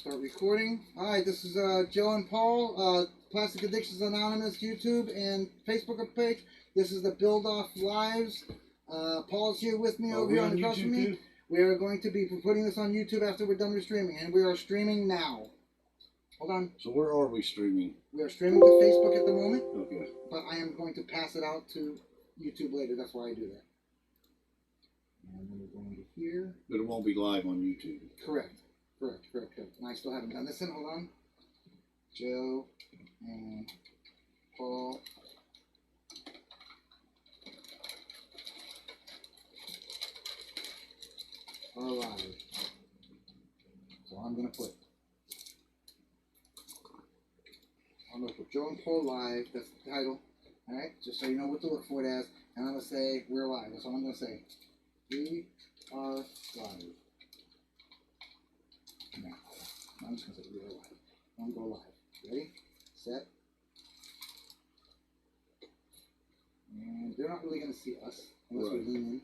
Start recording. All right, this is Joe and Paul, Plastic Addictions Anonymous YouTube and Facebook page. This is the Build Off Lives. Paul's here with me over here on across from me. We are going to be putting this on YouTube after we're done with streaming, and we are streaming now. Hold on. So where are we streaming? We are streaming to Facebook at the moment. Okay. But I am going to pass it out to YouTube later. That's why I do that. And then we're going to here. But it won't be live on YouTube. Correct. Correct. And I still haven't done this in. Hold on. Joe and Paul. Are live. So I'm going to put Joe and Paul live. That's the title. Alright? Just so you know what to look for it as. And I'm going to say we're live. That's all I'm going to say. We are live. No, I'm just going to say we're live. I'm going to go live. Ready? Set. And they're not really going to see us unless we lean in.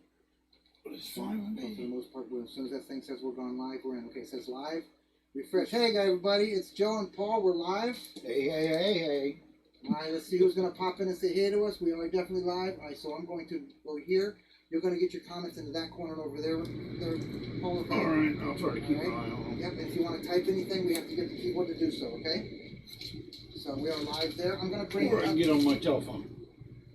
But it's fine with me. For the most part, as soon as that thing says we're going live, we're in. Okay, it says live. Refresh. Hey, everybody. It's Joe and Paul. We're live. Hey. All right, let's see who's going to pop in and say hey to us. We are definitely live. All right, so I'm going to go here. You're going to get your comments into that corner over there. All right, I'll try to keep an eye on them. Yep, and if you want to type anything, we have to get the keyboard to do so, okay? So we are live there. I'm going to bring Or I can get on my telephone.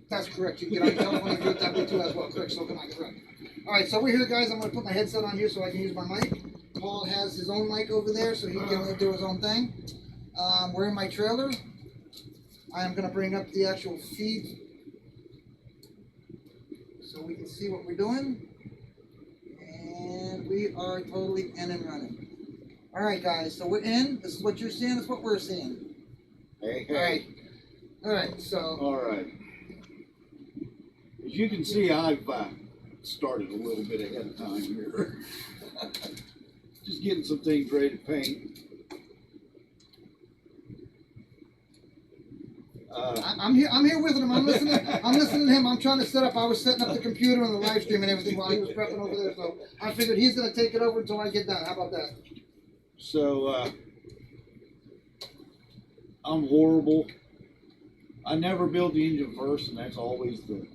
That's correct. You can get on your telephone and do it that way too as well. Correct, so come on, correct. All right, so we're here, guys. I'm going to put my headset on here so I can use my mic. Paul has his own mic over there, so he can do his own thing. We're in my trailer. I am going to bring up the actual feed so we can see what we're doing. And we are totally in and running. All right, guys, so we're in. This is what you're seeing. This is what we're seeing. Hey. All right, so. All right. As you can see, I've started a little bit ahead of time here. Just getting some things ready to paint. I'm here with him. I'm listening to him. I'm trying to set up. I was setting up the computer and the live stream and everything while he was prepping over there. So I figured he's going to take it over until I get done. How about that? So I'm horrible. I never build the engine first, and that's always the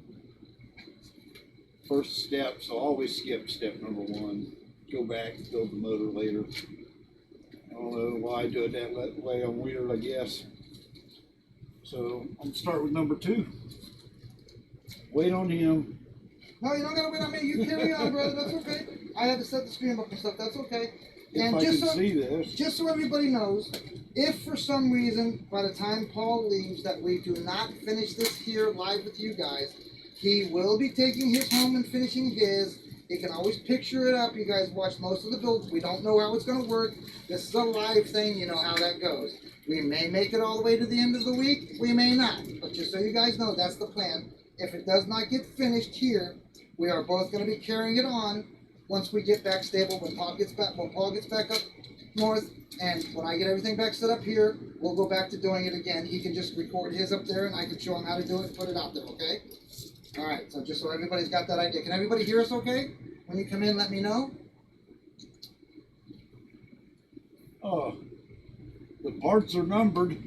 first step. So I always skip step number one. Go back and build the motor later. I don't know why I do it that way. I'm weird, I guess. So I'm gonna start with number two. Wait on him. No, you don't gotta wait on me. You carry on, brother. That's okay. I had to set the screen up and stuff. That's okay. If I can see this. Just so everybody knows, if for some reason by the time Paul leaves that we do not finish this here live with you guys, he will be taking his home and finishing his. He can always picture it up. You guys watch most of the builds. We don't know how it's going to work. This is a live thing. You know how that goes. We may make it all the way to the end of the week. We may not. But just so you guys know, that's the plan. If it does not get finished here, we are both going to be carrying it on once we get back stable. When Paul gets back up north, and when I get everything back set up here, we'll go back to doing it again. He can just record his up there, and I can show him how to do it and put it out there, okay? All right, so just so everybody's got that idea. Can everybody hear us okay? When you come in, let me know. Oh, the parts are numbered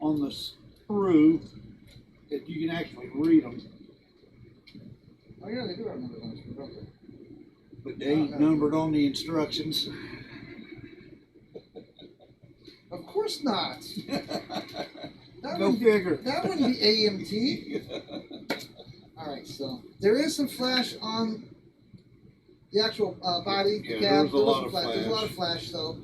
on the screw that you can actually read them. Oh yeah, they do have numbers on the screw, don't they? But they ain't numbered on the instructions. Of course not. Go figure. That wouldn't be AMT. All right, so there is some flash on the actual body. Yeah, cab. there's a lot of flash. There's a lot of flash. So,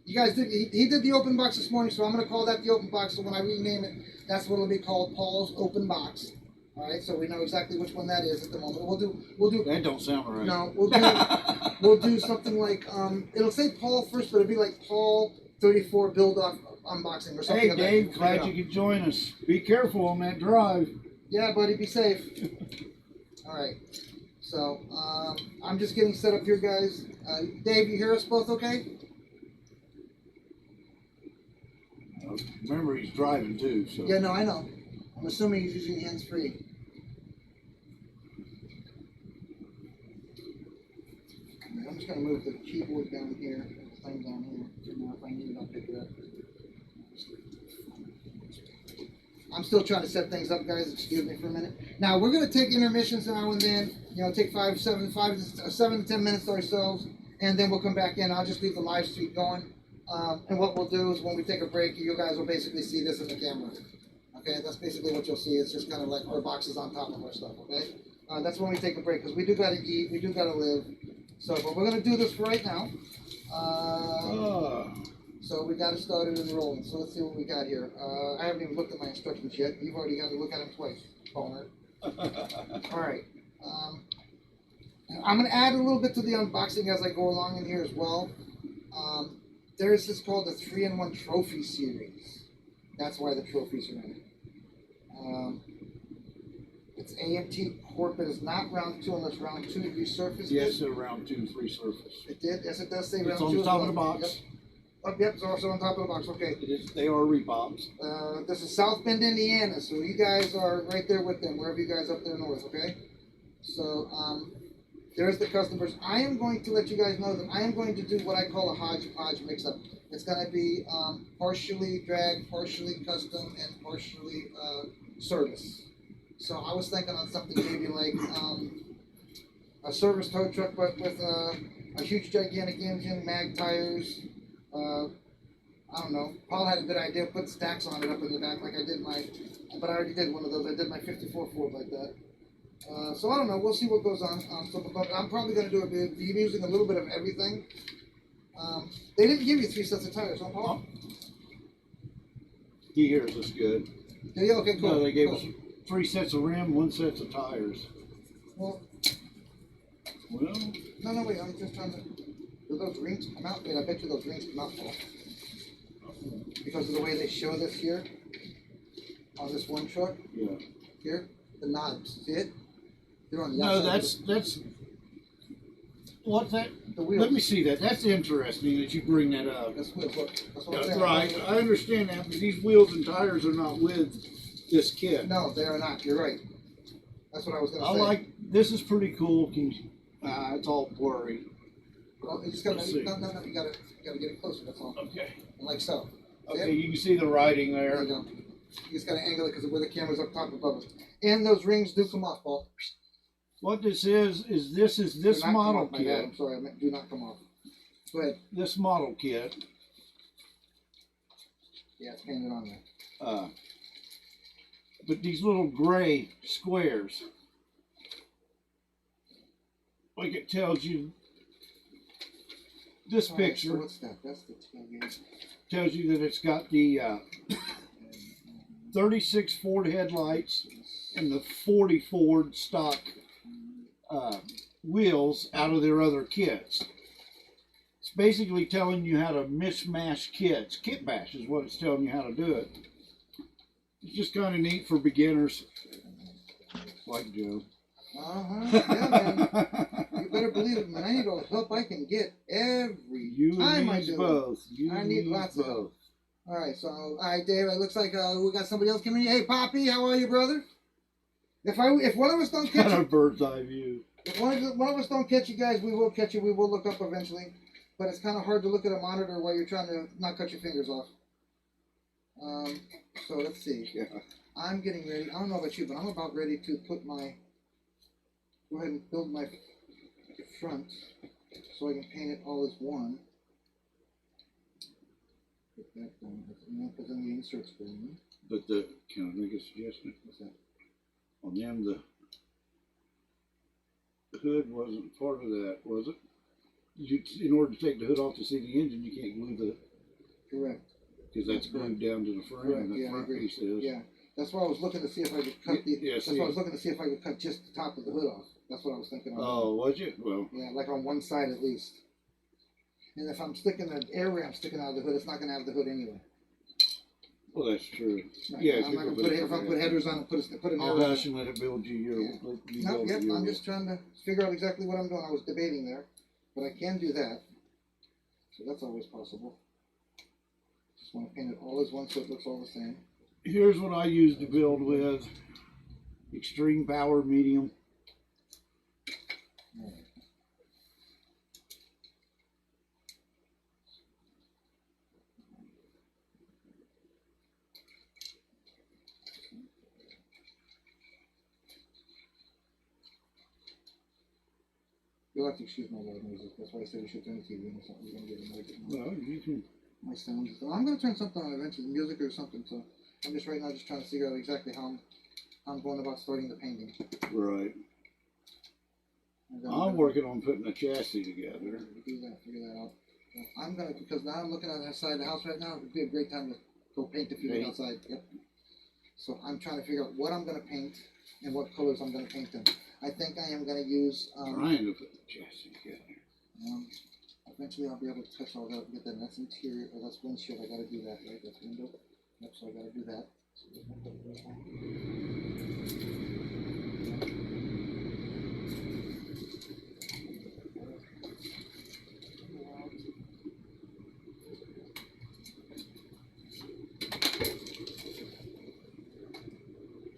you guys did. He did the open box this morning, so I'm going to call that the open box. So when I rename it, that's what it'll be called, Paul's Open Box. All right, so we know exactly which one that is at the moment. We'll do. That don't sound right. No, we'll do something like it'll say Paul first, but it'll be like Paul 34 Build Off Unboxing or something. Hey, Dave, glad you could join us. Be careful on that drive. Yeah, buddy, be safe. All right. So, I'm just getting set up here, guys. Dave, you hear us both okay? Remember, he's driving too, so. Yeah, no, I know. I'm assuming he's using hands-free. I'm just going to move the keyboard down here. Thing still trying to set things up, guys. Excuse me for a minute. Now we're gonna take intermissions now and then. You know, take 7 to 10 minutes to ourselves, and then we'll come back in. I'll just leave the live stream going. And what we'll do is when we take a break, you guys will basically see this in the camera. Okay, that's basically what you'll see. It's just kind of like our boxes on top of our stuff. Okay, that's when we take a break because we do gotta eat, we do gotta live. So, but we're gonna do this for right now. So we got it started and rolling. So let's see what we got here. I haven't even looked at my instructions yet. You've already got to look at them twice, Palmer. All right. I'm going to add a little bit to the unboxing as I go along in here as well. There's this called the 3-in-1 Trophy Series. That's why the trophies are in it. It's AMT Corp. It is not round 2 unless round 2 resurfaced. Yes, it's round 2 resurfaced. It did? Yes, it does say round 2. It's on the top of the box. Yep. Oh, yep, it's also on top of the box. Okay. It is, they are Repops. This is South Bend, Indiana, so you guys are right there with them, wherever you guys up there north, okay? So, there's the customers. I am going to let you guys know that I am going to do what I call a hodgepodge mix-up. It's going to be partially drag, partially custom, and partially service. So I was thinking on something maybe like a service tow truck, but with a huge, gigantic engine, mag tires. I don't know. Paul had a good idea. Put stacks on it up in the back, like I did but I already did one of those. I did my 54 Ford like that. So I don't know. We'll see what goes on. But I'm probably going to do be using a little bit of everything. They didn't give you 3 sets of tires, huh, Paul? He hears us good. Yeah. Okay. Cool. No, they gave us 3 sets of rim, 1 set of tires. Well. No. Wait. I'm just trying to. Do those rings come out? Wait, I bet you those rings come out, Paul. Because of the way they show this here on this one truck. Yeah. Here, the knobs. See it? They're on the No, outside. that's what's that? The wheels. Let me see that. That's interesting that you bring that up. That's wheels. Look, that's what I'm saying. Right. I understand that, but these wheels and tires are not with this kit. No, they are not. You're right. That's what I was going to say. I like this. Is pretty cool. It's all blurry. Well, you just got to. No. You got to get it closer. That's all. Okay. Like so. Okay, you can see the writing There there. you go. You just got to angle it because where the camera's up top above us. And those rings do come off, Paul. What this is this Do not come model off, my bad. kit. I'm sorry. I meant do not come off. Go ahead. This model kit. Yeah, it's painted on there. But these little gray squares, like it tells you. This All right, picture so what's that? That's the tailgate. tells you that it's got the 36 Ford headlights and the 40 Ford stock wheels out of their other kits. It's basically telling you how to mishmash kits. Kit bash is what it's telling you how to do it. It's just kind of neat for beginners like Joe. Yeah, man. You better believe it, man. I need all the help I can get every time I do. Both. I need lots of help. All right, so all right, Dave. It looks like we got somebody else coming in. Hey, Poppy, how are you, brother? If one of us don't catch Kind you, of bird's eye view. if one of us don't catch you guys, we will catch you. We will look up eventually, but it's kind of hard to look at a monitor while you're trying to not cut your fingers off. So let's see. Yeah. I'm getting ready. I don't know about you, but I'm about ready to put my. Go ahead and build my front so I can paint it all as one. Put that down. Because then the inserts go in. But can I make a suggestion? What's that? On them, the hood wasn't part of that, was it? In order to take the hood off to see the engine, you can't glue the. Correct. Because that's glued down to the frame. Correct. And the Yeah, I front agree. piece is. Yeah. That's why I was looking to see if I could cut the. Yes, that's why I was looking to see if I could cut just the top of the hood off. That's what I was thinking of. Oh, was you? Well. Yeah, like on one side at least. And if I'm sticking an air ramp sticking out of the hood, it's not going to have the hood anyway. Well, that's true. Right. Yeah. I'm not going to put it, if I put headers on it, put an air I'll ramp. hush and let it build you your. Yeah. Let you No, build yep, your- I'm just trying to figure out exactly what I'm doing. I was debating there, but I can do that. So that's always possible. Just want to paint it all as one so it looks all the same. Here's what I use to build with. Extreme power, medium. You'll have to excuse my loud music. That's why I said we should turn the TV on or something. You're gonna get annoyed. Well, you can. My sounds. So I'm gonna turn something on eventually, music or something. So I'm just right now just trying to figure out exactly how I'm going about starting the painting. Right. And then I'm working on putting a chassis together. Figure that out. I'm gonna, because now I'm looking at the side of the house right now. It'd be a great time to go paint if you look outside. Yep. So I'm trying to figure out what I'm gonna paint and what colors I'm gonna paint them. I think I am gonna use. Trying to put the chassis together. Eventually I'll be able to touch all that and get that. That's interior, or that's windshield. I gotta do that, right? That's window. Yep. So I gotta do that.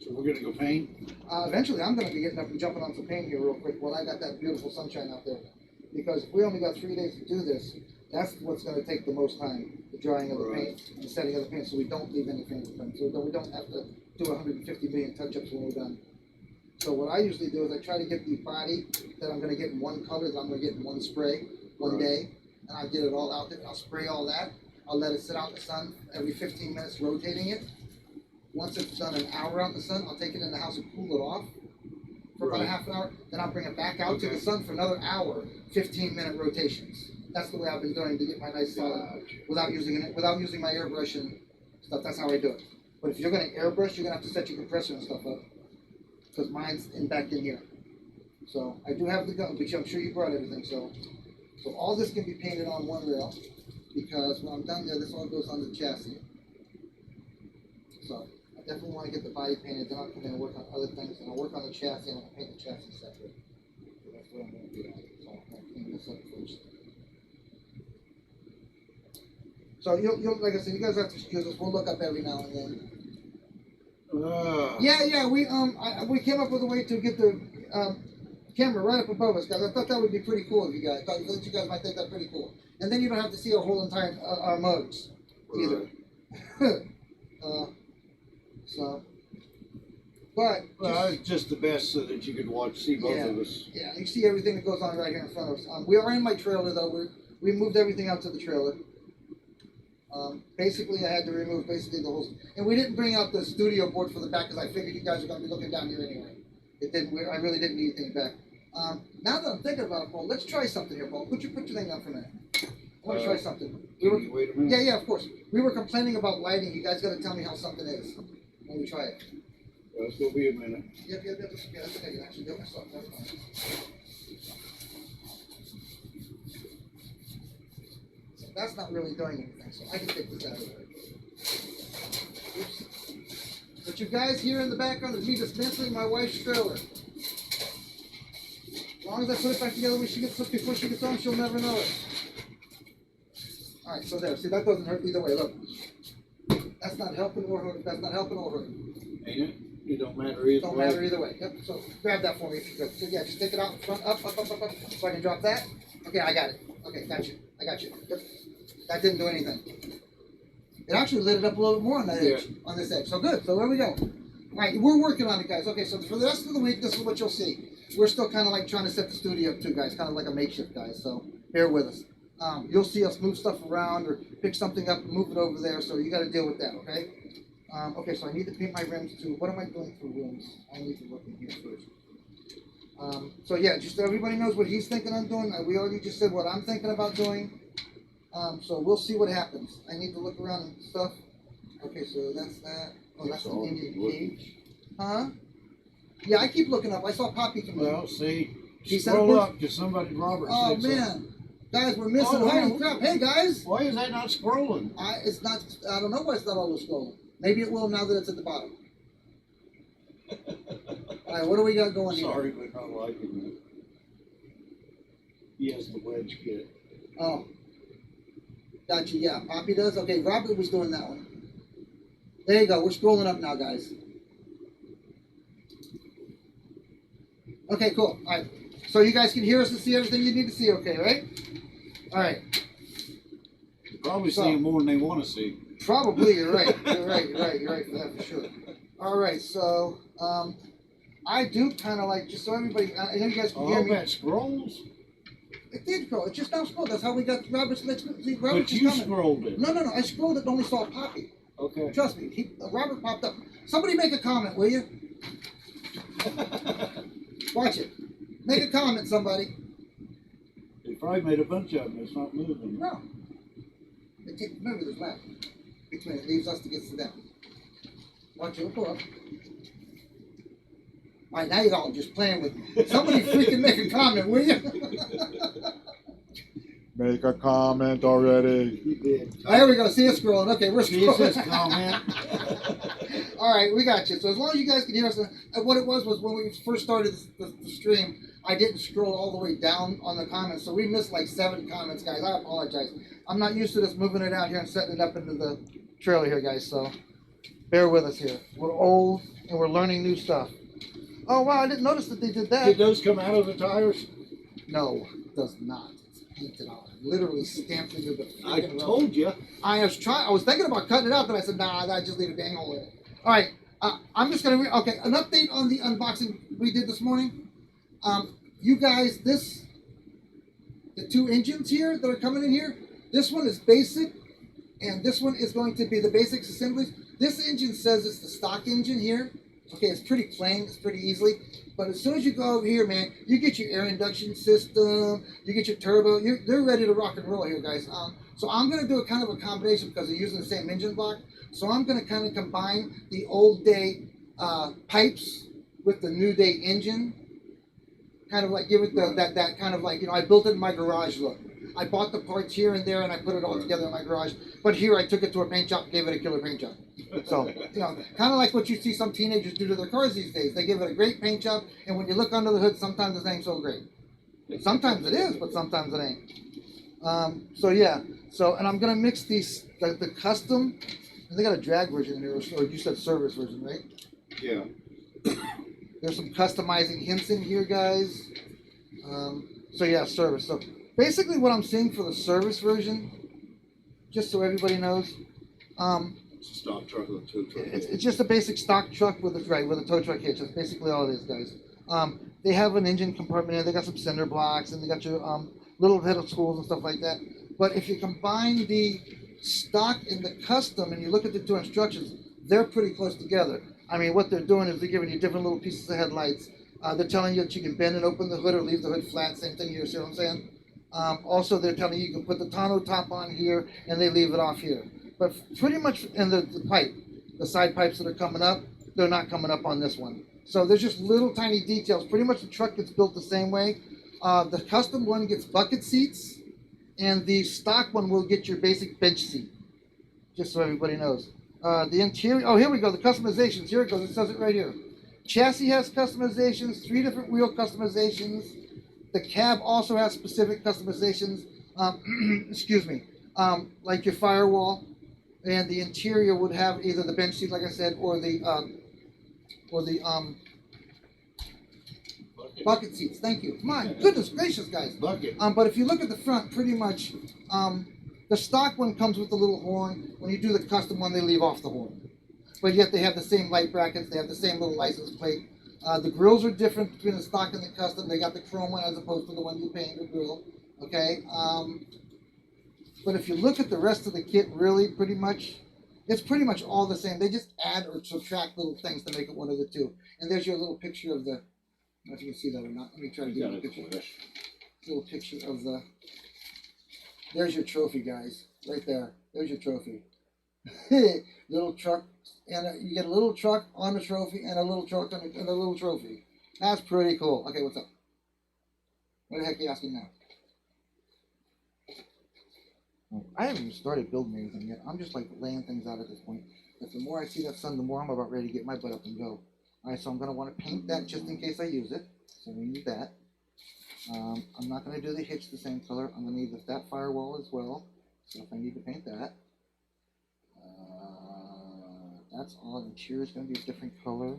We're gonna go paint. Eventually, I'm gonna be getting up and jumping on some paint here real quick while I got that beautiful sunshine out there. Because if we only got 3 days to do this, that's what's gonna take the most time: the drying of the paint and the setting of the paint, so we don't leave any fingerprints, so we don't have to do 150 million touch-ups when we're done. So what I usually do is I try to get the body that I'm gonna get in one color, that I'm gonna get in one spray, one day, and I get it all out there. I'll spray all that. I'll let it sit out in the sun every 15 minutes, rotating it. Once it's done an hour out in the sun, I'll take it in the house and cool it off for about a half an hour. Then I'll bring it back out to the sun for another hour, 15-minute rotations. That's the way I've been doing to get my nice solid without using my airbrush and stuff. That's how I do it. But if you're going to airbrush, you're going to have to set your compressor and stuff up, because mine's back in here. So I do have the gun, but I'm sure you brought everything. So all this can be painted on one rail, because when I'm done there, this all goes on the chassis. So I definitely want to get the body painted, then I'll come in and work on other things, and I'll work on the chassis, and I'll paint the chassis separate. So that's what I'm going to do. So I'm going to clean this up first. So you'll like I said, you guys have to excuse us. We'll look up every now and then. Yeah, we came up with a way to get the camera right up above us, guys. I thought that would be pretty cool if you guys. I thought you guys might think that pretty cool. And then you don't have to see our whole entire our mugs either. But it's just the best so that you can see both of us. Yeah, you see everything that goes on right here in front of us. We are in my trailer though. We moved everything out to the trailer. Basically, I had to remove the whole, and we didn't bring out the studio board for the back because I figured you guys are going to be looking down here anyway. I really didn't need anything back. Now that I'm thinking about it, Paul, let's try something here, Paul. Put your thing down for a minute. I want to try something. Wait a minute. Yeah, of course. We were complaining about lighting. You guys got to tell me how something is when we try it. Well, it's going to be a minute. Yeah, that's okay. You can actually do it myself. That's fine. So that's not really doing anything, so I can take this out of there. Oops. What you guys hear in the background is me dismantling my wife's trailer. As long as I put it back together before she gets home, she'll never know it. Alright, so there. See, that doesn't hurt either way. Look. That's not helping or hurting. That's not helping or hurting. Ain't it? It don't matter either way. Don't matter either way. Yep. So grab that for me if you could. So yeah, just take it out in front, up. So I can drop that. Okay, I got it. Okay, got you. I got you. Yep. That didn't do anything. It actually lit it up a little bit more on that edge, on this edge. So good. So there we go. All right, we're working on it, guys. Okay, so for the rest of the week, this is what you'll see. We're still kind of like trying to set the studio up too, guys. Kind of like a makeshift, guys. So bear with us. You'll see us move stuff around or pick something up and move it over there. So you got to deal with that, okay? Okay, so I need to paint my rims too. What am I doing for rims? I need to look in here first. So yeah, just so everybody knows what he's thinking I'm doing. We already just said what I'm thinking about doing. So we'll see what happens. I need to look around and stuff. Okay, so that's that. Oh, that's an Indian cage. Huh? Yeah, I keep looking up. I saw Poppy come in. Well, see, He said scroll up because somebody, Robert Oh said man, something. guys, we're missing. Holy crap! Hey guys. Why is that not scrolling? It's not. I don't know why it's not always scrolling. Maybe it will now that it's at the bottom. All right, what do we got going here? Sorry, but not liking that. He has the wedge kit. Oh. Gotcha, yeah. Poppy does? Okay, Robert was doing that one. There you go. We're scrolling up now, guys. Okay, cool. All right. So you guys can hear us and see everything you need to see, okay, right? All right. You're probably seeing more than they want to see. Probably, you're right. You're right for that for sure. All right, so I do kind of like, just so everybody, I know you guys can hear me. That scrolls? It did scroll. It just now scrolled. That's how we got Robert's next. See, Robert But just you coming. scrolled it. No. I scrolled it and only saw Poppy. Okay. Trust me. Robert popped up. Somebody make a comment, will you? Watch it. Make a comment, somebody. They probably made a bunch of them. It's not moving. No. Remember, there's left between. It leaves us to get to them. Watch it. Look up. All right, now you're all just playing with me. Somebody freaking make a comment, will you? Make a comment already. He did. Oh, here we go. See us scrolling. Okay, we're Jesus, scrolling. comment. All right, we got you. So as long as you guys can hear us, what it was when we first started the stream, I didn't scroll all the way down on the comments, so we missed like 7 comments, guys. I apologize. I'm not used to this moving it out here and setting it up into the trailer here, guys. So bear with us here. We're old and we're learning new stuff. Oh wow, I didn't notice that they did that. Did those come out of the tires? No, it does not. It's painted on. Literally stamped into the. I freaking told you. I was thinking about cutting it out, then I said, nah, I just leave a dang hole in it. All right, I'm just gonna okay. An update on the unboxing we did this morning. You guys, the 2 engines here that are coming in here. This one is basic, and this one is going to be the basics assemblies. This engine says it's the stock engine here. Okay, it's pretty plain, it's pretty easily. But as soon as you go over here, man, you get your air induction system, you get your turbo, they're ready to rock and roll here, guys. So I'm going to do a kind of a combination because they're using the same engine block. So I'm going to kind of combine the old day pipes with the new day engine. Kind of like give it that kind of like, I built it in my garage look. I bought the parts here and there and I put it all together in my garage. But here I took it to a paint shop and gave it a killer paint job. So, kind of like what you see some teenagers do to their cars these days. They give it a great paint job, and when you look under the hood, sometimes it ain't so great. Sometimes it is, but sometimes it ain't. So yeah. So, and I'm gonna mix these the custom. They got a drag version in here, or you said service version, right? Yeah. There's some customizing hints in here, guys. So yeah, service. So basically, what I'm seeing for the service version, just so everybody knows. It's a stock truck with a tow truck. It's just a basic stock truck with a tow truck hitch. That's basically all it is, guys. They have an engine compartment here. They got some cinder blocks, and they got your little head of tools and stuff like that. But if you combine the stock and the custom, and you look at the 2 instructions, they're pretty close together. I mean, what they're doing is they're giving you different little pieces of headlights. They're telling you that you can bend and open the hood or leave the hood flat. Same thing here. See what I'm saying? Also, they're telling you can put the tonneau top on here, and they leave it off here. But pretty much, and the pipe, the side pipes that are coming up, they're not coming up on this one. So there's just little tiny details. Pretty much the truck gets built the same way. The custom one gets bucket seats, and the stock one will get your basic bench seat, just so everybody knows. The interior, oh, here we go, the customizations. Here it goes, it says it right here. Chassis has customizations, 3 different wheel customizations. The cab also has specific customizations, excuse me, like your firewall. And the interior would have either the bench seat, like I said, or the bucket seats. Thank you. My goodness gracious, guys. Bucket. But if you look at the front, pretty much, the stock one comes with the little horn. When you do the custom one, they leave off the horn. But yet they have the same light brackets. They have the same little license plate. The grills are different between the stock and the custom. They got the chrome one as opposed to the one you paint the grill. Okay. But if you look at the rest of the kit, really, pretty much, it's pretty much all the same. They just add or subtract little things to make it one of the 2. And there's your little picture of the, I don't know if you can see that or not. Let me try to get a picture. Little picture of the, there's your trophy, guys. Right there. There's your trophy. Little truck, and you get a little truck on the trophy, and a little truck and a little trophy. That's pretty cool. Okay, what's up? What the heck are you asking now? I haven't even started building anything yet. I'm just like laying things out at this point. But the more I see that sun, the more I'm about ready to get my butt up and go. Alright, so I'm going to want to paint that just in case I use it. So we need that. I'm not going to do the hitch the same color. I'm going to need that firewall as well. So if I need to paint that. That's all. The interior is going to be a different color.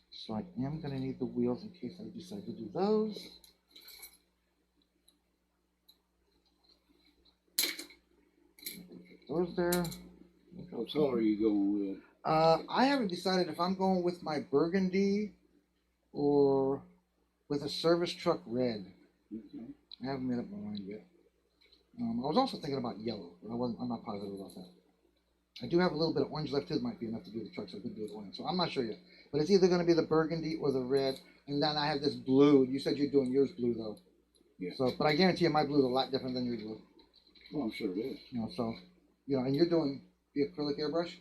So I am going to need the wheels in case I decide to do those. Those there. What color are you going with? I haven't decided if I'm going with my burgundy or with a service truck red. Okay. I haven't made up my mind yet. I was also thinking about yellow, but I'm not positive about that. I do have a little bit of orange left too. It might be enough to do the truck, so I could do it orange. So I'm not sure yet. But it's either going to be the burgundy or the red. And then I have this blue. You said you're doing yours blue though. Yeah. So, but I guarantee you my blue is a lot different than your blue. Well, I'm sure it is. You know, so, you know, and you're doing the acrylic airbrush,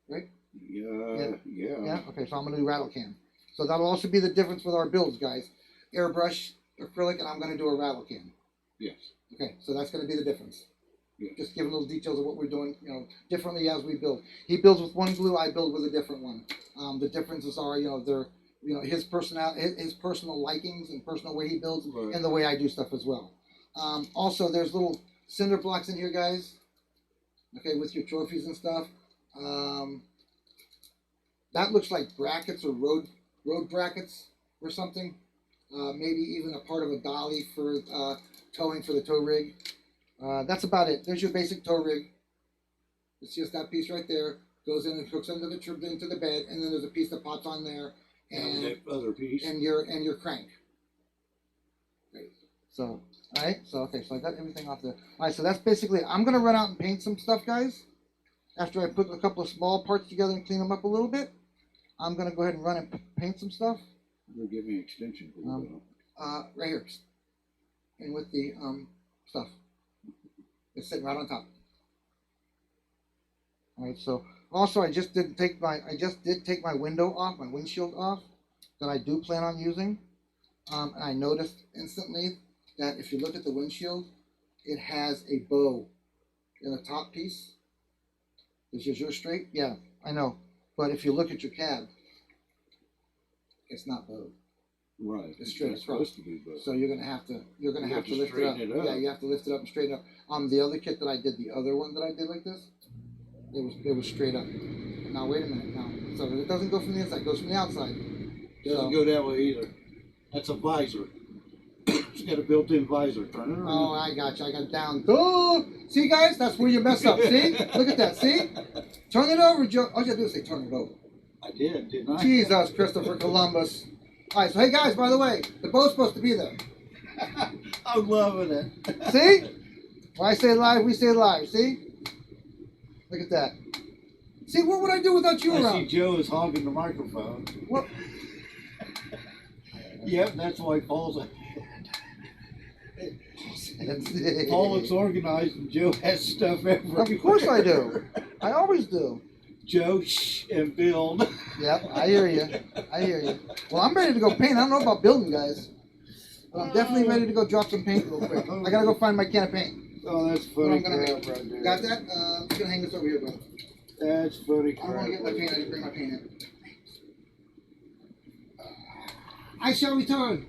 right? Yeah. Yeah. Okay, so I'm going to do rattle can. So that'll also be the difference with our builds, guys. Airbrush, acrylic, and I'm going to do a rattle can. Yes. Okay, so that's going to be the difference. Yeah. Just giving little details of what we're doing, you know, differently as we build. He builds with one glue, I build with a different one. The differences are, you know, they're, you know, his personal likings and personal way he builds, Right. and the way I do stuff as well. Also, there's little cinder blocks in here, guys. Okay, with your trophies and stuff. That looks like brackets or road brackets or something. Maybe even a part of a dolly for towing for the tow rig. That's about it. There's your basic tow rig. It's just that piece right there. Goes in and hooks into the bed, and then there's a piece that pops on there, And and that other piece. your crank. Great. So, all right. So okay. So I got everything off there. All right. So that's basically. I'm gonna run out and paint some stuff, guys. After I put a couple of small parts together and clean them up a little bit, I'm gonna go ahead and run and paint some stuff. You'll give me an extension cord. Right here, and with the stuff. It's sitting right on top. All right. So also, I did take my window off, my windshield off, that I do plan on using. And I noticed instantly that if you look at the windshield, it has a bow in the top piece. Is yours straight? Yeah, I know. But if you look at your cab, it's not bowed. Right. It's straight It's across. supposed to be, but So you're gonna have to You have have to to lift it up. straighten it up. Yeah, you have to lift it up and straighten it up. The other kit that I did, the other one that I did like this, it was straight up. Now wait a minute. Now, so it doesn't go from the inside, it goes from the outside. doesn't go that way either. That's a visor. It's got a built-in visor. Turn it around. Oh, I got you. I got it down. Oh, see, guys, that's where you mess up. See, look at that. See, turn it over, Joe. All you gotta do is say turn it over. I did, didn't I? Jesus, Christopher Columbus. All right, so hey guys, by the way, the boat's supposed to be there. I'm loving it. See? When I say live, we say live. See? Look at that. See, what would I do without you I see around? Joe is hogging the microphone. What? Yep, that's why Paul's Of Paul looks organized and Joe has stuff everywhere. course I do. I always do. Joe, shh, and build. Yep, I hear you. I hear you. Well, I'm ready to go paint. I don't know about building, guys. But I'm definitely ready to go drop some paint real quick. I gotta go find my can of paint. Oh, that's What funny I'm gonna crap make. right there. Got that? I'm just gonna hang this over here, bro. That's funny I'm crap. gonna get my paint. I didn't bring my paint in. I shall return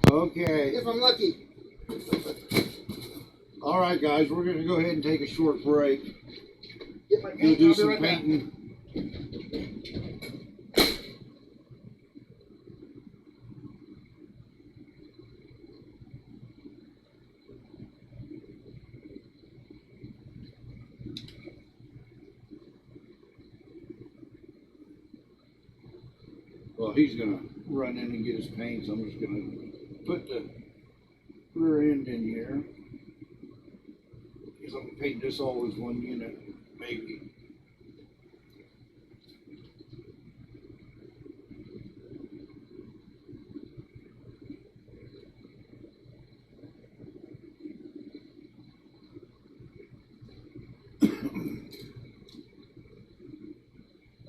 Okay. if I'm lucky. All right, guys, we're going to go ahead and take a short break. Get my Go paint. do I'll be some right back. painting. Well, he's going to run in and get his paints. I'm just going to put the rear end in here. Because I'm going to paint this all as one unit, maybe.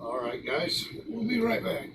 All right, guys, we'll be right back.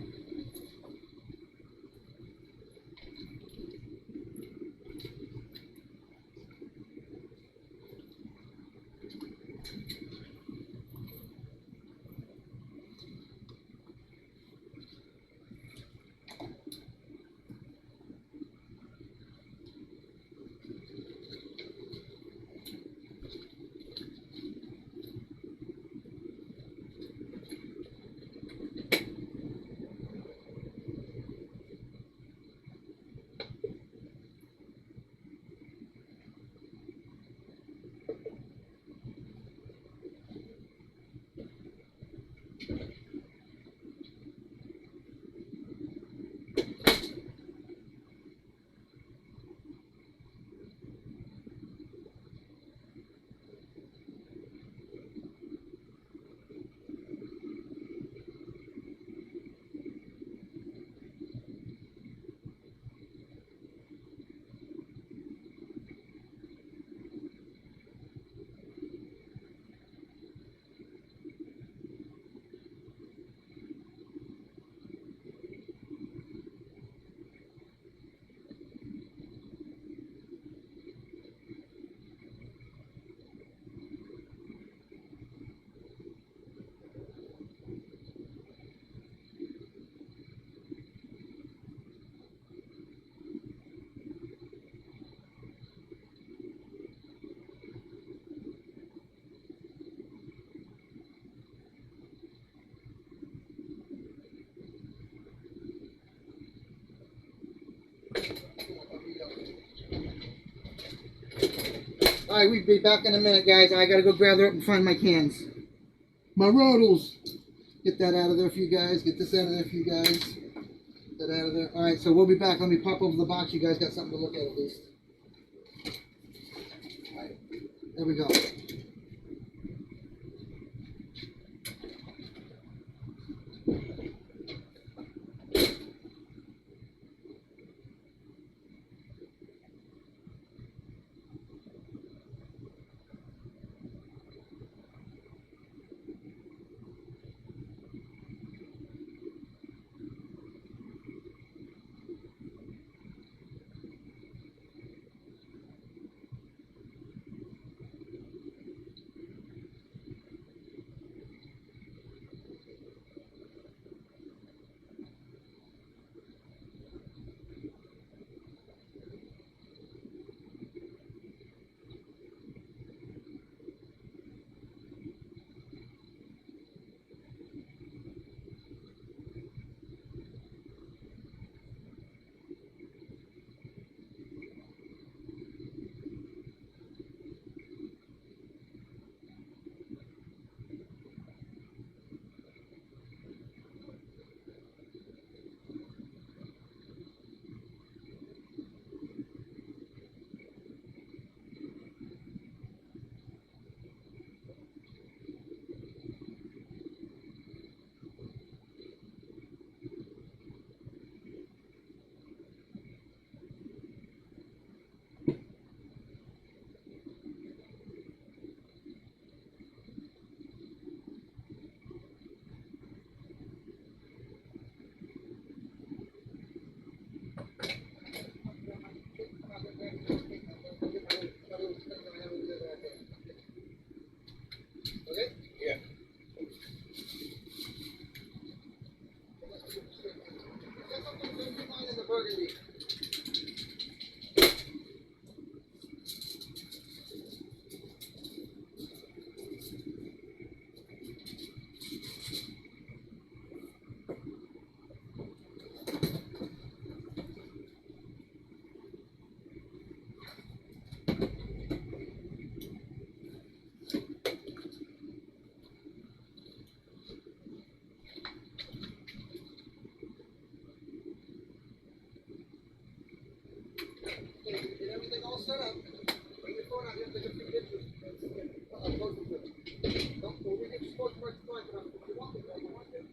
Alright, we'll be back in a minute, guys. I gotta go grab it up and find my cans. My rattles. Get that out of there for you guys. Get this out of there for you guys. Get that out of there. Alright, so we'll be back. Let me pop over the box. You guys got something to look at least. Alright, there we go. Okay? Yeah. In the burgundy. Get everything all set up. Bring your phone out here, take a few pictures. Post it to them. Don't go. We get your sports right to find it. If you want it, you want it.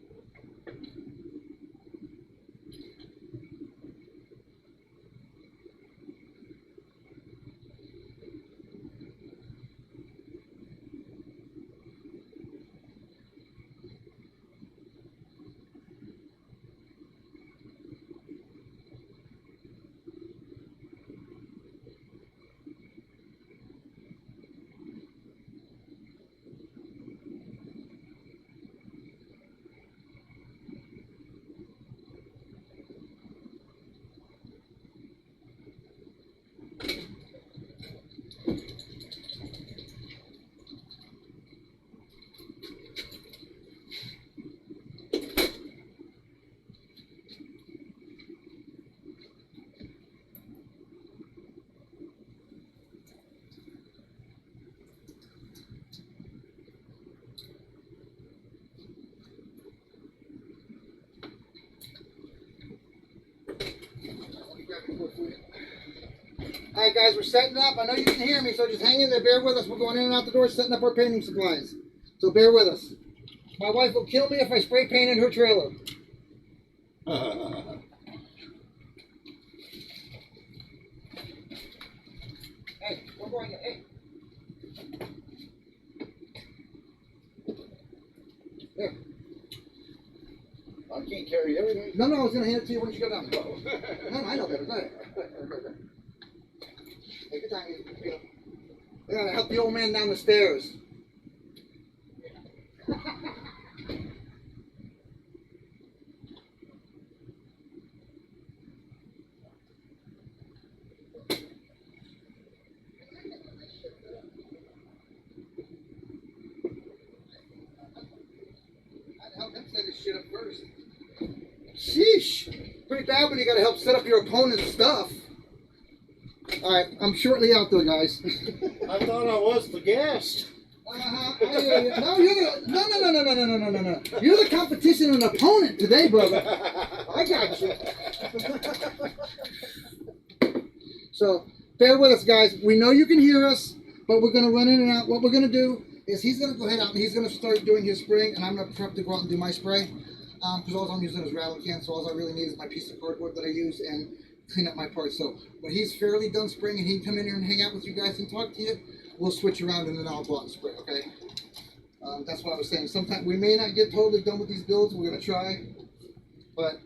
Alright guys, we're setting up. I know you can hear me, so just hang in there, bear with us. We're going in and out the door setting up our painting supplies. So bear with us. My wife will kill me if I spray paint in her trailer. Hey, we're going, hey. There. I can't carry everything. No, I was going to hand it to you when you go down. No, I know better. Go ahead. Go ahead. Take your time. I gotta help the old man down the stairs. I'd help him set his shit up first. Sheesh. Pretty bad when you gotta help set up your opponent's stuff. All right, I'm shortly out there, guys. I thought I was the guest. No, you're the no. You're the competition and opponent today, brother. I got you. So bear with us, guys. We know you can hear us, but we're gonna run in and out. What we're gonna do is he's gonna go ahead out and he's gonna start doing his spraying, and I'm gonna prep to go out and do my spray. Because all I'm using is rattle can, so all I really need is my piece of cardboard that I use and clean up my parts. So when he's fairly done spraying and he can come in here and hang out with you guys and talk to you, we'll switch around and then I'll go out and spray, okay? That's what I was saying. Sometimes we may not get totally done with these builds. We're gonna try, but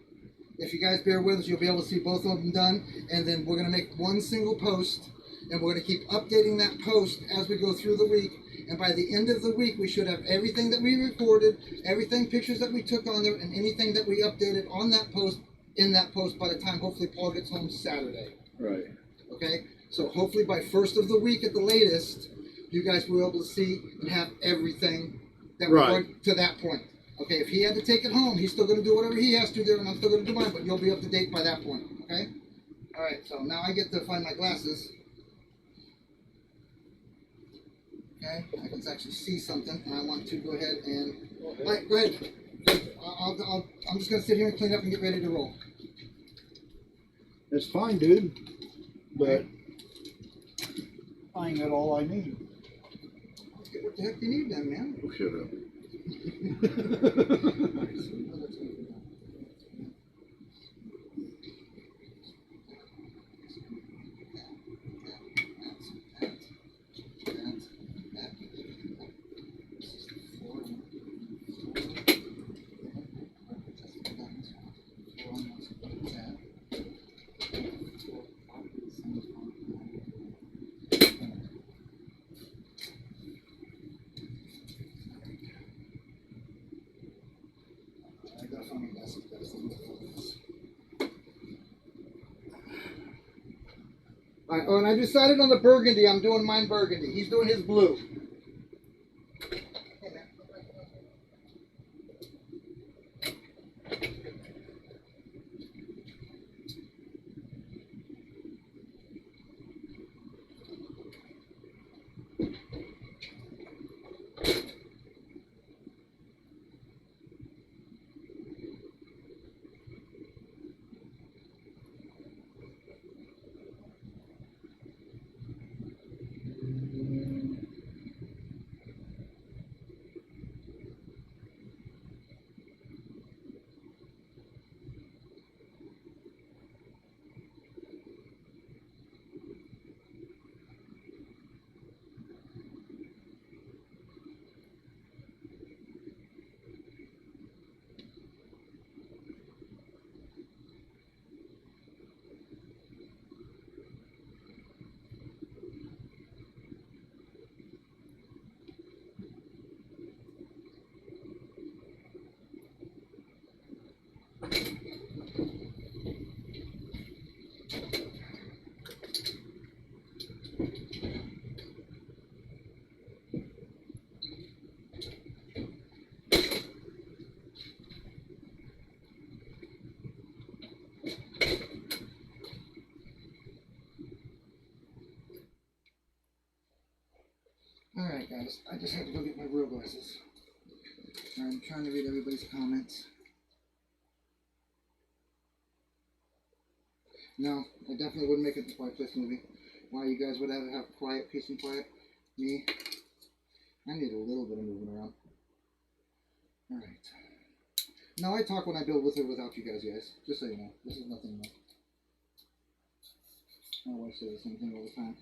if you guys bear with us, you'll be able to see both of them done. And then we're gonna make one single post, and we're gonna keep updating that post as we go through the week. And by the end of the week, we should have everything that we recorded, everything, pictures that we took on there, and anything that we updated on that post, in that post by the time hopefully Paul gets home Saturday. Right. Okay? So hopefully by first of the week at the latest, you guys will be able to see and have everything that we're going to that point. Okay, if he had to take it home, he's still going to do whatever he has to do there, and I'm still going to do mine, but you'll be up to date by that point. Okay? Alright, so now I get to find my glasses. Okay, I can actually see something, and I want to go ahead and. Alright, go ahead. I'm just going to sit here and clean up and get ready to roll. That's fine, dude. But I ain't got all I need. Okay, what the heck do you need then, man? Oh, shut up. Alright, oh, and I decided on the burgundy. I'm doing mine burgundy. He's doing his blue. Alright guys, I just had to go get my real glasses. I'm trying to read everybody's comments. No, I definitely wouldn't make it the Quiet Place movie. Why you guys would have quiet, peace and quiet? Me? I need a little bit of moving around. Alright. No, I talk when I build with or without you guys, just so you know. This is nothing new. My wife says the same thing all the time.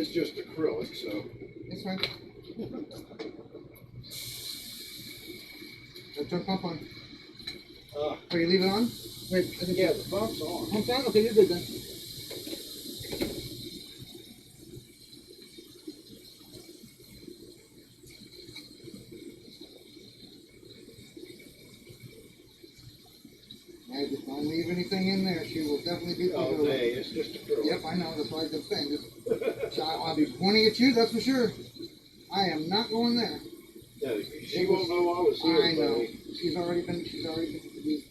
is just acrylic, so. It's fine. Turn pump on. Oh, you leave it on? Wait, I think Yeah, the pump's on. pump's on? Okay, you're good then. Yeah, just don't leave anything in there. She will definitely be All covered. day, it's just acrylic. Yep, I know. That's why it's a thing. Just, I'll be pointing at you, that's for sure. I am not going there. Yeah, she won't know I was here, I know. buddy.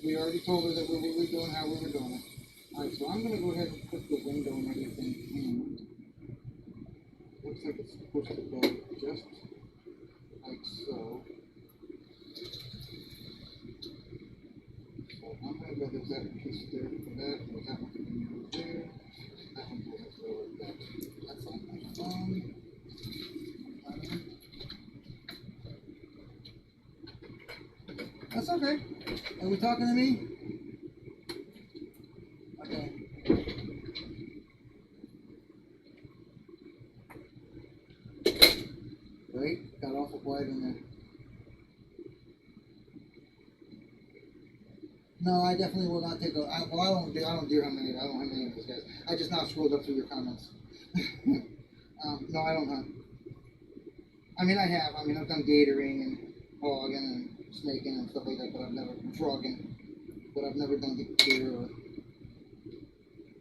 We already told her that we were doing how we were doing it. Alright, so I'm gonna go ahead and put the window and everything in. Looks like it's supposed to go just like so. So I'm gonna go with that piece there for that, and that one can go there. That one will go like that. That's on my phone. That's okay. Are we talking to me? Okay. Wait, got awful quiet in there. No, I definitely will not take a. I don't deer hunt any. I don't hunt any of those guys. I just now scrolled up through your comments. No, I don't hunt. I mean, I have. I mean, I've done gatoring and hogging and snaking and stuff like that, but I've never frogging. But I've never done deer or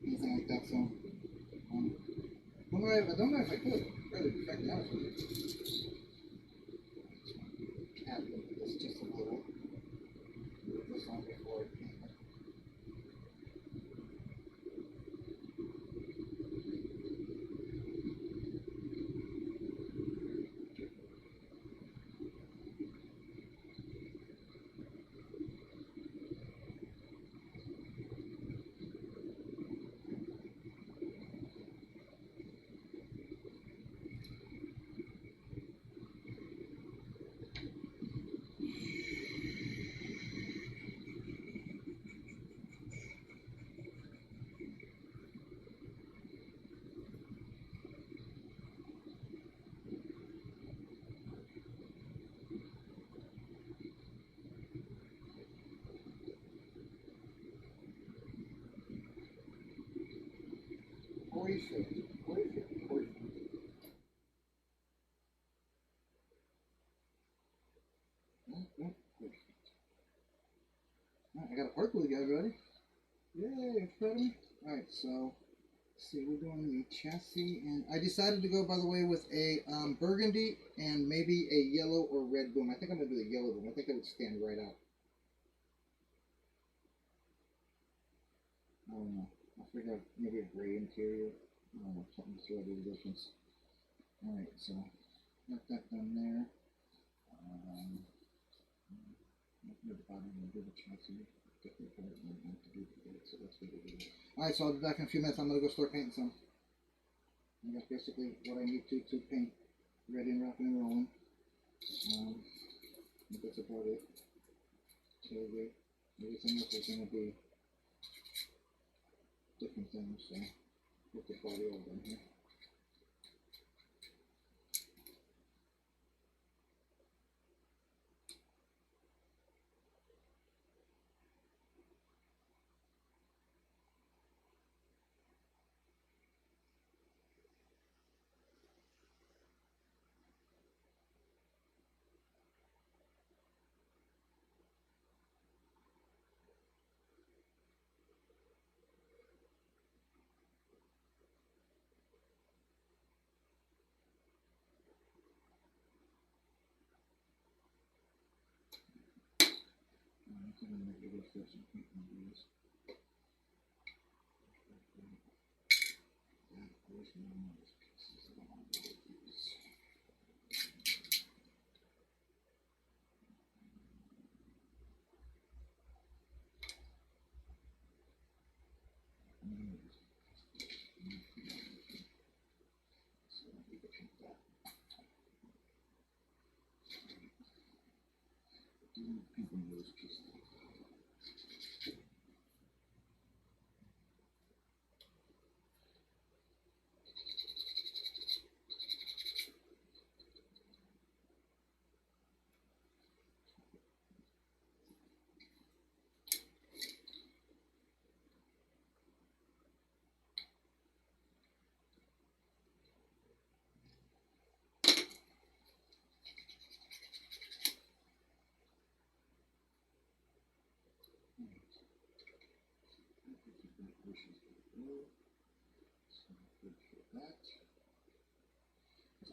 anything like that. So, I don't know if I could. Rather be frankly honest with you. Add this just a little. This one before. I got a park with you guys ready. Yay, it's ready. Alright, so let's see, we're doing the chassis, and I decided to go, by the way, with a burgundy and maybe a yellow or red boom. I think I'm gonna do the yellow boom. I think that would stand right out. I don't know. I figured maybe a gray interior. I don't know, something to throw the difference. Alright, so got that done there. Alright, so I'll be back in a few minutes. I'm gonna go start painting some. And that's basically what I need to paint. Ready and rocking and rolling. That's about it. Tailgate. Everything else is gonna be different things, so put the body all done here.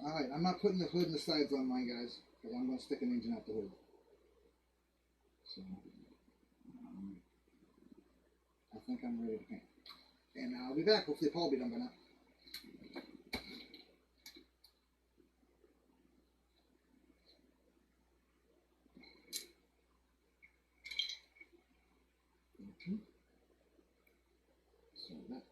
Alright, I'm not putting the hood and the sides on mine, guys, because I'm going to stick an engine out the hood. So, I think I'm ready to paint. And I'll be back. Hopefully Paul will be done by now. Okay. So that's...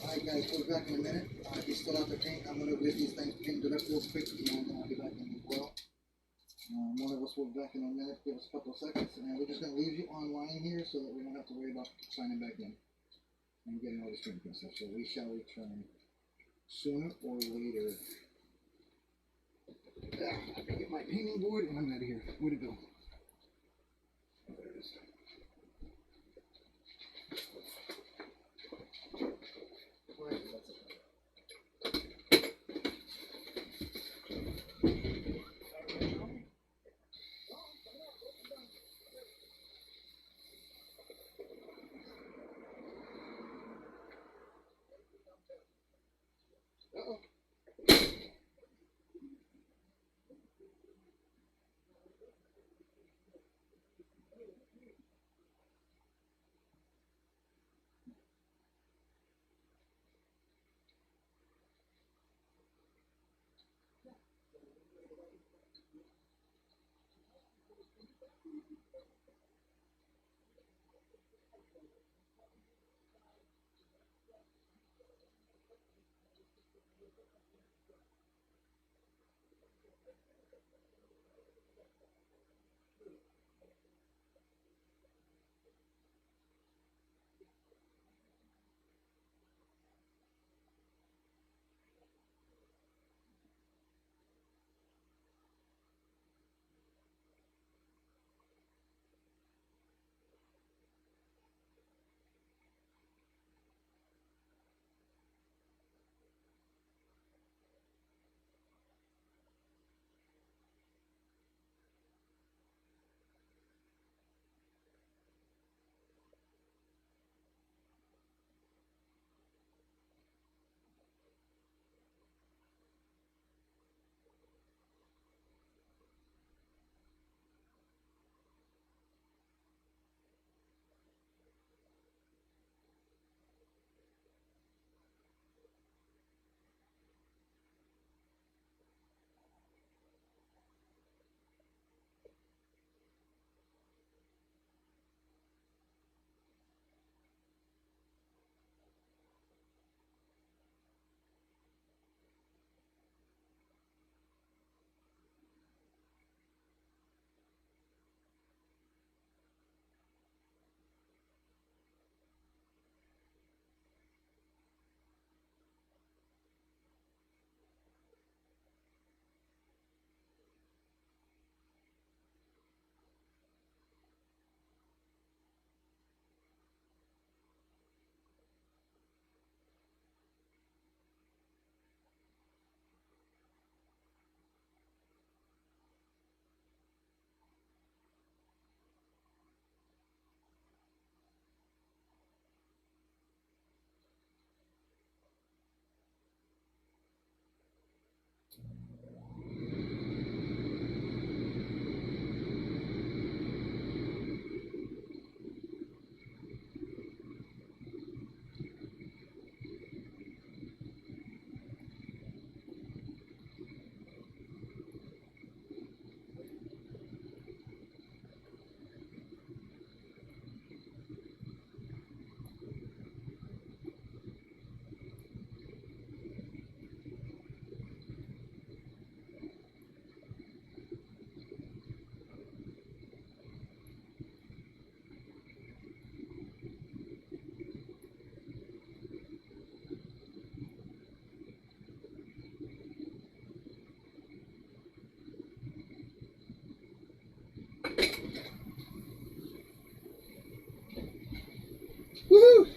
Alright guys, we'll be back in a minute. He's still out there painting. I'm going to get these things painted up real quick and then I'll be back in as well. One of us will be back in a minute. Give us a couple of seconds. And we're just going to leave you online here so that we don't have to worry about signing back in and getting all this drink and stuff. So we shall return sooner or later. I can get my painting board and I'm out of here. Where'd it go? Oh, there it is. Right, that's it. Uh-oh. Woo!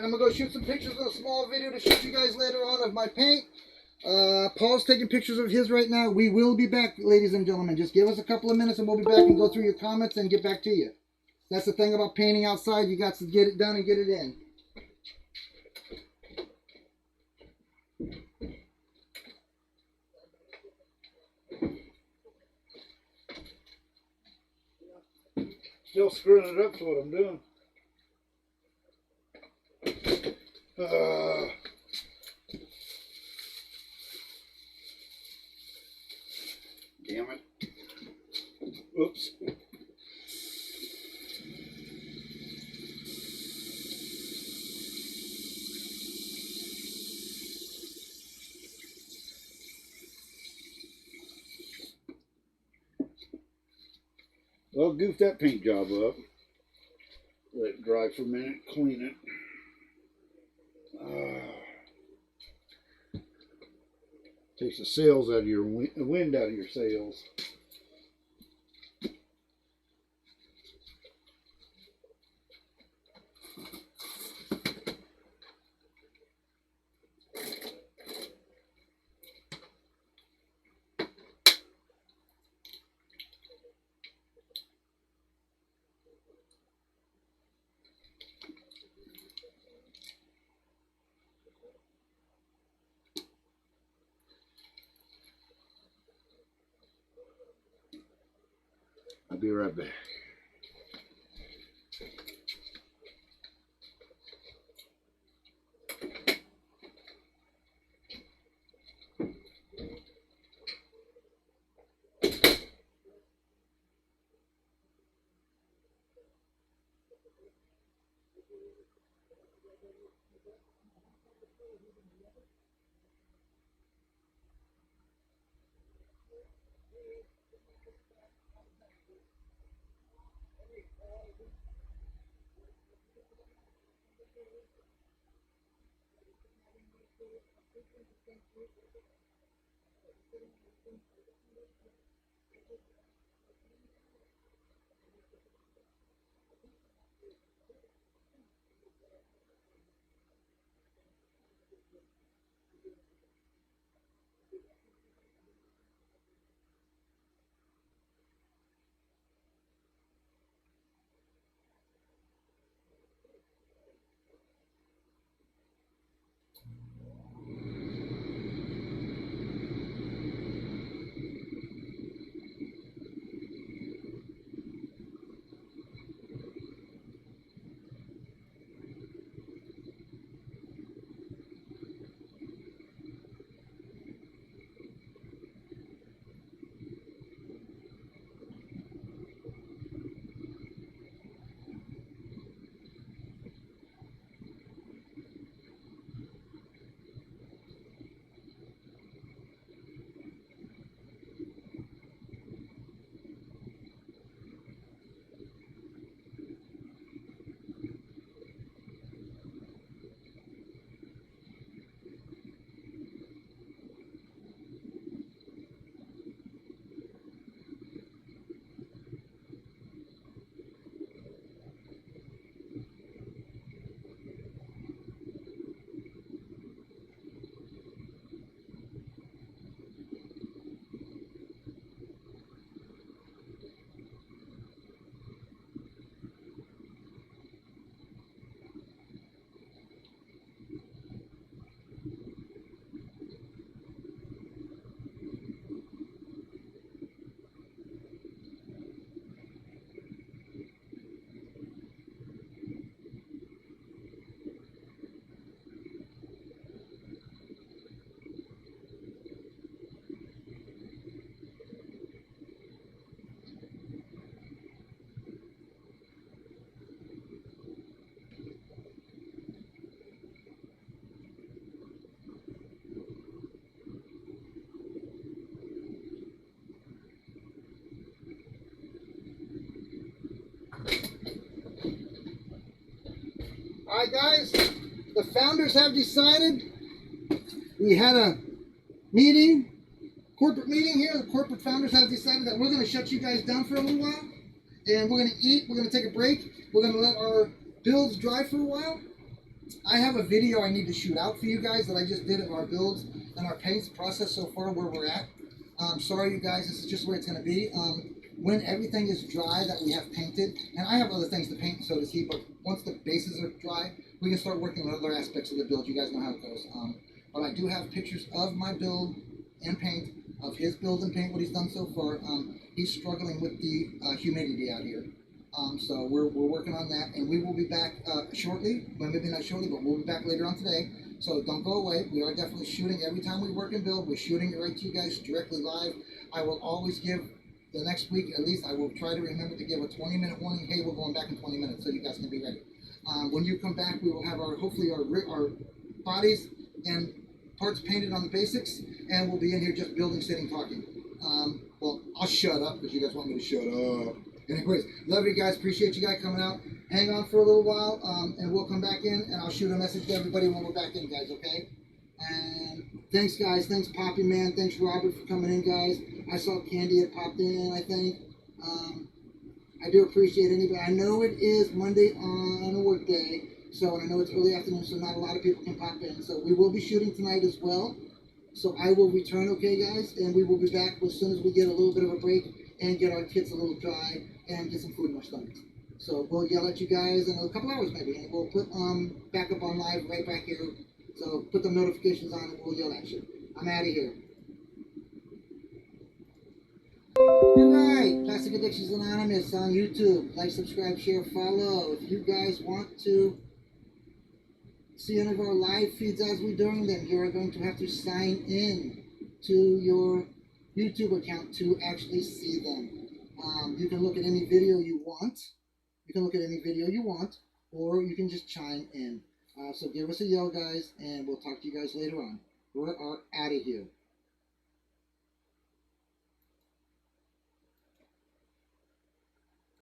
Alright, I'm gonna go shoot some pictures of a small video to show you guys later on of my paint. Paul's taking pictures of his right now. We will be back, ladies and gentlemen. Just give us a couple of minutes and we'll be back and go through your comments and get back to you. That's the thing about painting outside. You got to get it done and get it in. Still screwing it up to what I'm doing. Damn it. Oops. Well, goof that paint job up. Let it dry for a minute, clean it. Takes the sails out of your wind out of your sails. I'll be right back. Alright guys, the founders have decided. We had a meeting, corporate meeting here. The corporate founders have decided that we're going to shut you guys down for a little while. And we're going to eat, we're going to take a break. We're going to let our builds dry for a while. I have a video I need to shoot out for you guys that I just did of our builds and our paints process so far where we're at. Sorry, you guys, this is just where it's going to be. When everything is dry that we have painted, and I have other things to paint, so does he, but once the bases are dry, we can start working on other aspects of the build. You guys know how it goes. But I do have pictures of my build and paint, of his build and paint, what he's done so far. He's struggling with the humidity out here. So we're working on that, and we will be back shortly. Well, maybe not shortly, but we'll be back later on today. So don't go away. We are definitely shooting every time we work and build. We're shooting it right to you guys directly live. I will always give the next week, at least I will try to remember to give a 20-minute warning. Hey, we're going back in 20 minutes, so you guys can be ready. When you come back, we will have hopefully our bodies and parts painted on the basics, and we'll be in here just building, sitting, talking. Well, I'll shut up because you guys want me to shut up. Anyways, love you guys. Appreciate you guys coming out. Hang on for a little while, and we'll come back in, and I'll shoot a message to everybody when we're back in, guys, okay? And thanks, guys. Thanks, Poppy Man. Thanks, Robert, for coming in, guys. I saw Candy had popped in, I think. I do appreciate anybody. I know it is Monday on a work day, so, and I know it's early afternoon, so not a lot of people can pop in. So we will be shooting tonight as well. So I will return, okay, guys? And we will be back as soon as we get a little bit of a break and get our kits a little dry and get some food in our stomachs. So we'll yell at you guys in a couple hours maybe, and we'll put back up on live right back here. So put the notifications on and we'll yell at you. I'm out of here. Alright, Plastic Addictions Anonymous on YouTube. Like, subscribe, share, follow. If you guys want to see any of our live feeds as we're doing them, you are going to have to sign in to your YouTube account to actually see them. You can look at any video you want. Or you can just chime in. So give us a yell, guys, and we'll talk to you guys later on. We are out of here.